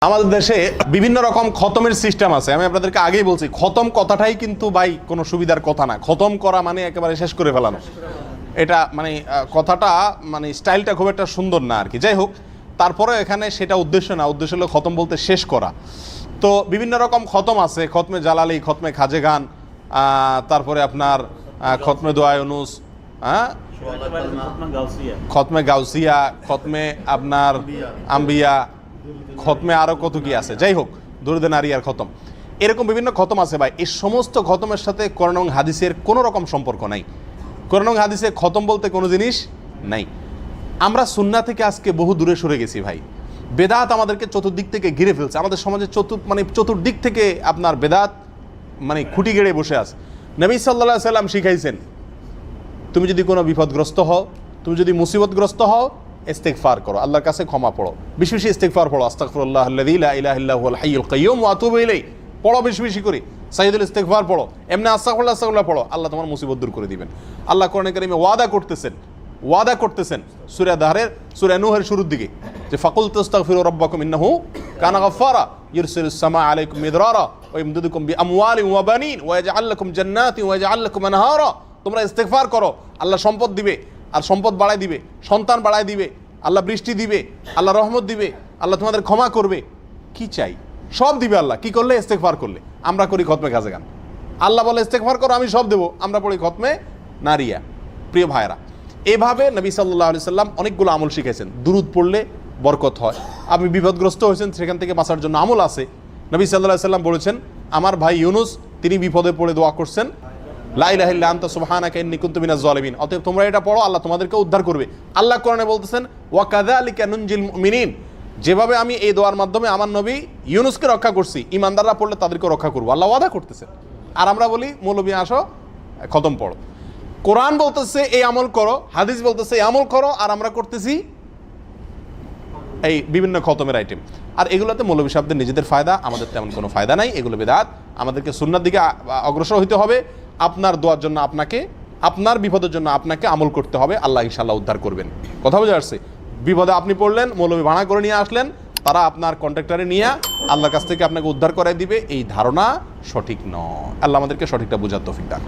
আমাদের দেশে বিভিন্ন রকম খতমের সিস্টেম আছে। আমি আপনাদেরকে আগেই বলছি, খতম কথাটাই কিন্তু ভাই কোনো সুবিধার কথা না। খতম করা মানে একেবারে শেষ করে ফেলানো, এটা মানে কথাটা মানে স্টাইলটা খুব একটা সুন্দর না আর কি। যাই হোক, তারপরে এখানে সেটা উদ্দেশ্য না, উদ্দেশ্য হলো খতম বলতে শেষ করা। তো বিভিন্ন রকম খতম আছে, খতমে জালালি, খতমে খাজেগান, তারপরে আপনার খতমে দোয়া ইউনুস, খতমে গাউসিয়া, খতমে আপনার আম্বিয়া, খতমে আরও কত কি আছে। যাই হোক, দুরুদে নারিয়ার খতম, এরকম বিভিন্ন খতম আছে ভাই। এই সমস্ত খতমের সাথে কোরআন এবং হাদিসের কোনো রকম সম্পর্ক নাই। কোরআন এবং হাদিসে খতম বলতে কোনো জিনিস নাই। আমরা সুন্নাহ থেকে আজকে বহু দূরে সরে গেছি ভাই। বেদাত আমাদেরকে চতুর্দিক থেকে ঘিরে ফেলছে। আমাদের সমাজে চতুর্দিক থেকে আপনার বেদাত মানে খুঁটি গেড়ে বসে আছে। নবী সাল্লাল্লাহু আলাইহি সাল্লাম শিখাইছেন, তুমি যদি কোনো বিপদগ্রস্ত হও, তুমি যদি মুসিবতগ্রস্ত হও, ইস্তেগফার করো, আল্লাহর কাছে ক্ষমা পড়ো, বেশি বেশি ইস্তেগফার পড়ো। আস্তাগফিরুল্লাহ আল্লাযী লা ইলাহা ইল্লা হুয়াল হাইয়ুল কাইয়্যুম ওয়া আতুবু ইলাইহি পড়ো, বেশি বেশি করে সাইয়্যিদুল ইস্তেগফার পড়ো, এমনি আস্তাগফিরুল্লাহ আস্তাগফিরুল্লাহ পড়ো, আল্লাহ তোমার মুসিবত দূর করে দিবেন। আল্লাহ কোরআনে কারিমে ওয়াদা করতেছেন সূরা দাহরের সূরা নূহের শুরুর দিকে, যে ফাকুল তাস্তাগফিরু রাব্বাকুম ইন্নাহু কানা গাফফারা ইউরসিলুস সামা আলাইকুম মিদরারা ওয়া ইমদিদুকুম বিআমওয়ালিন ওয়া বানিন ওয়া ইয়াজআল লাকুম জান্নাতিন ওয়া ইয়াজআল লাকুম আনহারা। তোমরা ইস্তেগফার করো, আল্লাহ সম্পদ দিবে, আর সম্পদ বাড়ায় দিবে, সন্তান বাড়ায় দিবে, আল্লাহ বৃষ্টি দিবে, আল্লাহ রহমত দিবে, আল্লাহ তোমাদের ক্ষমা করবে। কি চাই সব দিবে আল্লাহ, কি করলে? ইস্তেগফার করলে। আমরা করি খতমে খাজেগান। আল্লাহ বলে ইস্তেগফার করো, আমি সব দেবো, আমরা পড়ি খতমে নারিয়া। প্রিয় ভাইরা, এভাবে নবী সাল্লাল্লাহু আলাইহি সাল্লাম অনেকগুলো আমল শিখাইছেন। দুরুদ পড়লে বরকত হয়। আপনি বিপদগ্রস্ত হয়েছেন, সেখান থেকে বাঁচার জন্য আমল আছে। নবী সাল্লাল্লাহু আলাইহি সাল্লাম বলেছেন, আমার ভাই ইউনুস তিনি বিপদে পড়ে দোয়া করছেন, লা ইলাহা ইল্লা আনতা সুবহানাকা ইন্নী কুনতু মিনাজ জালিমিন। অতএব তোমরা এটা পড়ো, আল্লাহ তোমাদেরকে উদ্ধার করবে। আল্লাহ কোরআনে বলতেছেন, ওয়া কাযালিকা নুনজিল মুমিনিন, যেভাবে আমি এই দোয়ার মাধ্যমে আমার নবী ইউনুসকে রক্ষা করছি, ইমানদাররা পড়লে তাদেরকে রক্ষা করবো, আল্লাহ ওয়াদা করতেছেন। আর আমরা বলি মৌলবী আসো খতম পড়ো। কোরআন বলতেছে এই আমল করো, হাদিস বলতেছে এই আমল করো, আর আমরা করতেছি এই বিভিন্ন খতমের আইটেম। আর এগুলোতে মৌলবী সাহেবদের নিজেদের ফায়দা, আমাদের তেমন কোনো ফায়দা নাই। এগুলো বেদাত। আমাদেরকে সুন্নাহর দিকে অগ্রসর হইতে হবে। আপনার দোয়ার জন্য আপনাকে, আপনার বিপদের জন্য আপনাকে আমল করতে হবে, আল্লাহ ইনশাআল্লাহ উদ্ধার করবেন। কথা বোঝা যাচ্ছে? বিপদে আপনি পড়লেন, মৌলবী ভাড়া করে নিয়ে আসলেন, তারা আপনার কন্ট্রাক্টরে নিয়ে আল্লাহর কাছ থেকে আপনাকে উদ্ধার করাই দিবে, এই ধারণা সঠিক নয়। আল্লাহ আমাদেরকে সঠিকটা বোঝার তৌফিক দান।